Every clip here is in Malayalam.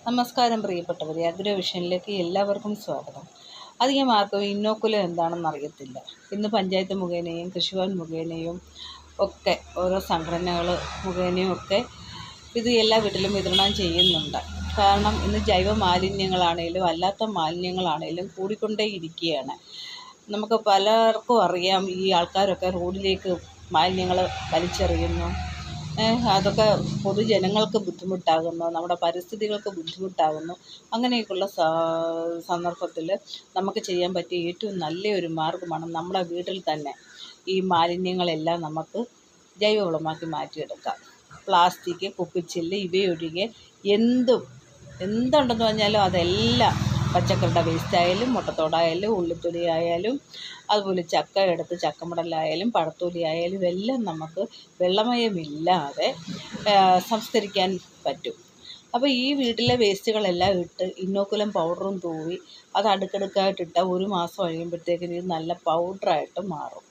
നമസ്കാരം പ്രിയപ്പെട്ടവരെ, അഗ്രവിഷനിലേക്ക് എല്ലാവർക്കും സ്വാഗതം. അധികം ആർക്കും ഇന്നോക്കുലം എന്താണെന്ന് അറിയത്തില്ല. ഇന്ന് പഞ്ചായത്ത് മുഖേനയും കൃഷിഭവൻ മുഖേനയും ഒക്കെ ഓരോ സംഘടനകൾ മുഖേനയും ഒക്കെ ഇത് എല്ലാ വീട്ടിലും വിതരണം ചെയ്യുന്നുണ്ട്. കാരണം ഇന്ന് ജൈവ മാലിന്യങ്ങളാണേലും അല്ലാത്ത മാലിന്യങ്ങളാണേലും കൂടിക്കൊണ്ടേ ഇരിക്കുകയാണ്. നമുക്ക് പലർക്കും അറിയാം, ഈ ആൾക്കാരൊക്കെ റോഡിലേക്ക് മാലിന്യങ്ങൾ വലിച്ചെറിയുന്നു. അതൊക്കെ പൊതുജനങ്ങൾക്ക് ബുദ്ധിമുട്ടാകുന്നു, നമ്മുടെ പരിസ്ഥിതികൾക്ക് ബുദ്ധിമുട്ടാകുന്നു. അങ്ങനെയൊക്കെയുള്ള സന്ദർഭത്തിൽ നമുക്ക് ചെയ്യാൻ പറ്റിയ ഏറ്റവും നല്ലൊരു മാർഗ്ഗമാണ് നമ്മുടെ വീട്ടിൽ തന്നെ ഈ മാലിന്യങ്ങളെല്ലാം നമുക്ക് ജൈവവളമാക്കി മാറ്റിയെടുക്കാം. പ്ലാസ്റ്റിക്, കുപ്പിച്ചില്ല് ഇവയൊഴികെ എന്തുണ്ടെന്ന് പറഞ്ഞാലും അതെല്ലാം, പച്ചക്കറിയുടെ വേസ്റ്റായാലും മുട്ടത്തോടായാലും ഉള്ളിത്തൊലി ആയാലും അതുപോലെ ചക്ക എടുത്ത് ചക്കമടലായാലും പഴത്തൊലി ആയാലും എല്ലാം നമുക്ക് വെള്ളമയമില്ലാതെ സംസ്കരിക്കാൻ പറ്റും. അപ്പോൾ ഈ വീട്ടിലെ വേസ്റ്റുകളെല്ലാം ഇട്ട് ഇന്നോക്കുലം പൗഡറും തൂവി അത് അടുക്കടുക്കായിട്ടിട്ട് ഒരു മാസം കഴിയുമ്പോഴത്തേക്കിന് ഇത് നല്ല പൗഡറായിട്ട് മാറും.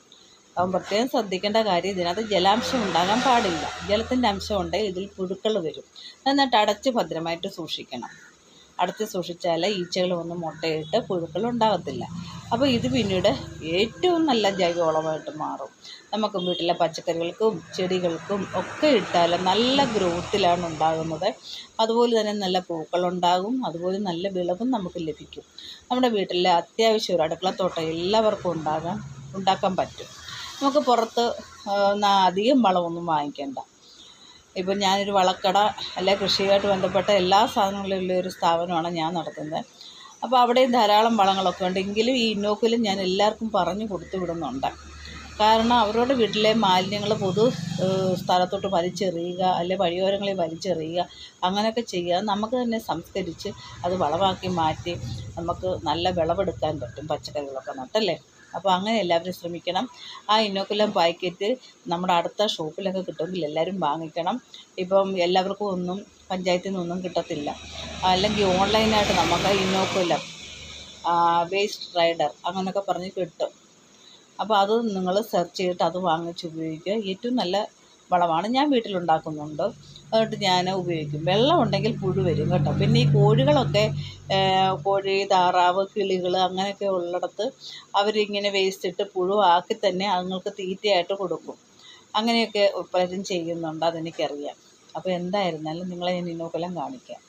അപ്പം പ്രത്യേകം ശ്രദ്ധിക്കേണ്ട കാര്യം, ഇതിനകത്ത് ജലാംശം ഉണ്ടാകാൻ പാടില്ല. ജലത്തിൻ്റെ അംശം ഉണ്ടെങ്കിൽ ഇതിൽ പുഴുക്കൾ വരും. എന്നിട്ട് അടച്ച് ഭദ്രമായിട്ട് സൂക്ഷിക്കണം. അടച്ച് സൂക്ഷിച്ചാൽ ഈച്ചകൾ വന്ന് മുട്ടയിട്ട് പുഴുക്കൾ ഉണ്ടാകത്തില്ല. അപ്പോൾ ഇത് പിന്നീട് ഏറ്റവും നല്ല ജൈവവളമായിട്ട് മാറും. നമുക്ക് വീട്ടിലെ പച്ചക്കറികൾക്കും ചെടികൾക്കും ഒക്കെ ഇട്ടാൽ നല്ല ഗ്രോത്തിലാണ് ഉണ്ടാകുന്നത്. അതുപോലെ തന്നെ നല്ല പൂക്കളുണ്ടാകും, അതുപോലെ നല്ല വിളവും നമുക്ക് ലഭിക്കും. നമ്മുടെ വീട്ടിലെ അത്യാവശ്യം ഒരു അടുക്കളത്തോട്ടം എല്ലാവർക്കും ഉണ്ടാക്കാൻ പറ്റും. നമുക്ക് പുറത്ത് അധികം വളമൊന്നും വാങ്ങിക്കേണ്ട. ഇപ്പം ഞാനൊരു വളക്കട അല്ലെ കൃഷിയുമായിട്ട് ബന്ധപ്പെട്ട എല്ലാ സാധനങ്ങളുള്ള ഒരു സ്ഥാപനമാണ് ഞാൻ നടത്തുന്നത്. അപ്പോൾ അവിടെയും ധാരാളം വളങ്ങളൊക്കെ ഉണ്ട്. എങ്കിലും ഈ ഇന്നോക്കുലം ഞാൻ എല്ലാവർക്കും പറഞ്ഞു കൊടുത്തു വിടുന്നുണ്ട്. കാരണം അവരുടെ വീട്ടിലെ മാലിന്യങ്ങൾ പൊതു സ്ഥലത്തോട്ട് വലിച്ചെറിയുക, അല്ലെ വഴിയോരങ്ങളിൽ വലിച്ചെറിയുക, അങ്ങനെയൊക്കെ ചെയ്യുക. നമുക്ക് തന്നെ സംസ്കരിച്ച് അത് വളമാക്കി മാറ്റി നമുക്ക് നല്ല വിളവെടുക്കാൻ പറ്റും, പച്ചക്കറികളൊക്കെ നട്ടല്ലേ. അപ്പോൾ അങ്ങനെ എല്ലാവരും ശ്രമിക്കണം. ആ ഇന്നോക്കുലം പാക്കറ്റ് നമ്മുടെ അടുത്ത ഷോപ്പിലൊക്കെ കിട്ടുമെങ്കിൽ എല്ലാവരും വാങ്ങിക്കണം. ഇപ്പം എല്ലാവർക്കും ഒന്നും പഞ്ചായത്തിൽ നിന്നൊന്നും കിട്ടത്തില്ല. അല്ലെങ്കിൽ ഓൺലൈനായിട്ട് നമുക്ക് ഇന്നോക്കുലം വേസ്റ്റ് റൈഡർ അങ്ങനെയൊക്കെ പറഞ്ഞ് കിട്ടും. അപ്പോൾ അത് നിങ്ങൾ സെർച്ച് ചെയ്തിട്ട് അത് വാങ്ങിച്ച് ഉപയോഗിക്കുക. ഏറ്റവും നല്ല വളമാണ്. ഞാൻ വീട്ടിലുണ്ടാക്കുന്നുണ്ട്, അതുകൊണ്ട് ഞാൻ ഉപയോഗിക്കും. വെള്ളം ഉണ്ടെങ്കിൽ പുഴു വരും കേട്ടോ. പിന്നെ ഈ കോഴികളൊക്കെ, കോഴി, താറാവ്, കിളികൾ അങ്ങനെയൊക്കെ ഉള്ളിടത്ത് അവരിങ്ങനെ വേസ്റ്റ് ഇട്ട് പുഴുവാക്കി തന്നെ അതുങ്ങൾക്ക് തീറ്റയായിട്ട് കൊടുക്കും. അങ്ങനെയൊക്കെ പലരും ചെയ്യുന്നുണ്ട്, അതെനിക്കറിയാം. അപ്പോൾ എന്തായിരുന്നാലും നിങ്ങളെ ഞാൻ ഇന്നോക്കുലം കാണിക്കാം.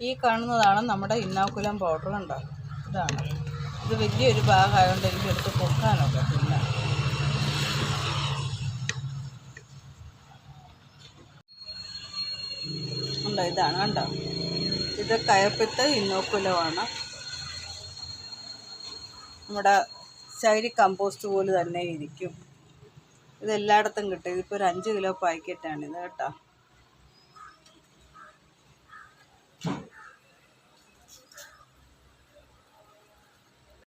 ഈ കാണുന്നതാണ് നമ്മുടെ ഇന്നോക്കുലം പൗഡർ. ഉണ്ടോ? ഇതാണ്. ഇത് വലിയൊരു ഭാഗമായതുകൊണ്ട് എനിക്ക് എടുത്ത് പൊക്കാനൊക്കത്തില്ല. ഉണ്ടോ? ഇതാണ്. കണ്ടോ? ഇത് കയർപ്പിത്ത് ഇന്നോക്കുലമാണ്. നമ്മുടെ ശൈലി കമ്പോസ്റ്റ് പോലെ തന്നെ ഇരിക്കും. ഇതെല്ലായിടത്തും കിട്ടും. ഇതിപ്പോൾ ഒരു 5 കിലോ പാക്കറ്റാണിത് കേട്ടോ.